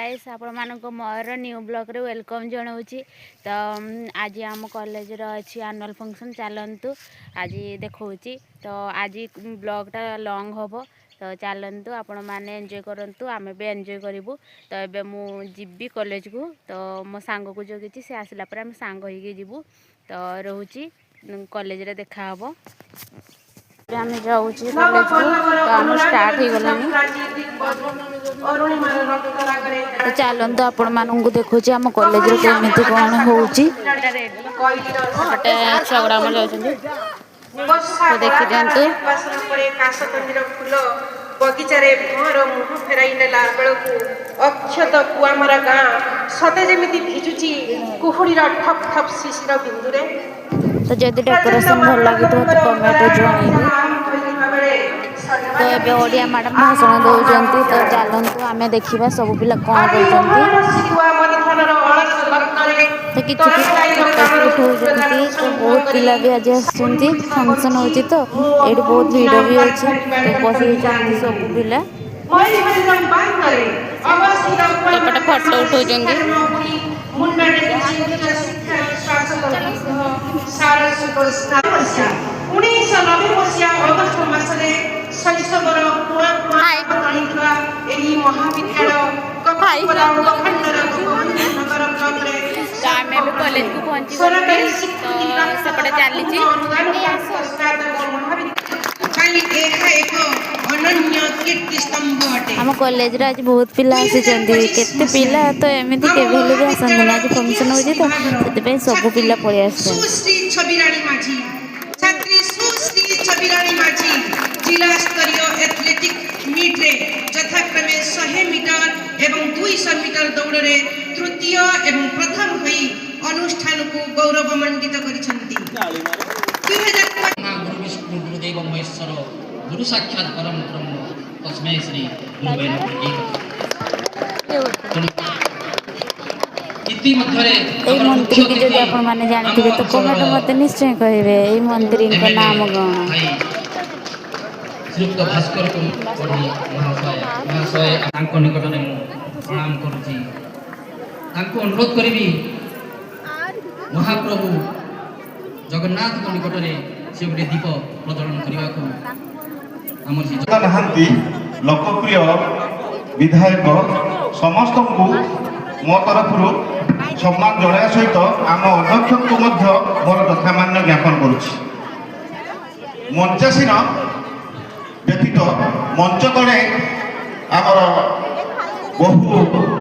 Guys आपण मानको more new blog रे वेलकम जनाऊँगी। तो आज आम कॉलेज अच्छी एनुअल फंक्शन चलतु आज देखी। तो आज ब्लॉगटा लॉन्ग हम तो चलतु आपण मैंने एंजॉय करंतु आमे भी एंजॉय करूँ। तो ये मुझी कॉलेज को तो मो सांग को जगी सी आसला आम सांग होगी जीवु। तो रोची कॉलेज रे देखा हम आम जाऊँ कॉलेज को तो आम स्टार्ट हो गला। तो चलतु आपण मानू देखुँ आम कॉलेज केमी कौन होटे छगड़ा तो देखी दिंतु बगीचार भर मुह फेराई नेला बेलू अक्षत कुआमरा गाँ सते जमी भिजुची कुहुड़ी ठप ठप शिशिर बिंदुरे। तो जदि डेकोरेशन भल लगी तो कमेंट जन। तो ये ओडिया मैडम भाषण दौरान तो चलतु आम देखा सब पिला कौन तो कि उठाऊँ। तो बहुत पिला भी आज आसुँच फंक्शन हो तो ये बहुत भिड़ भी अच्छे तो बस सब पिला एपटे फटो उठाऊँ। आम भी कॉलेज को पहुँची तो सेपटे चली आम कॉलेज आज बहुत पिला आते पिला तो एमती के भी आसती आज फंक्शन हो तो सब पिला पलि आस जिला स्तरीय एथलेटिक मीट रे यथाक्रमे 100 मीटर एवं 200 मीटर दौड़ रे तृतीय एवं प्रथम होई अनुष्ठान को गौरवमंडित करिसंती। 2005 गुरु विष्णु गुरुदेव महेश्वर गुरु साक्षात परम ब्रह्म तस्मै श्री गुरुवे नमः। इति मध्यरे मंत्री की जब आपण माने जानथिबे तो कमेंट मते निश्चय कहिबे ए मंत्री का नाम गण श्रीयुक्त भास्कर पढ़ी महाशय तांको निकट में प्रणाम करुची तांको अनुरोध करी महाप्रभु जगन्नाथ को निकट में से गोटे दीप प्रज्वलन करने को नहांती लोकप्रिय विधायक समस्त को मो तरफ सम्मान जनाया सहित आम अध्यक्ष को मोर यथामान्य ज्ञापन करुछि। मंचासीन व्यतीत मंच तले आमर बहु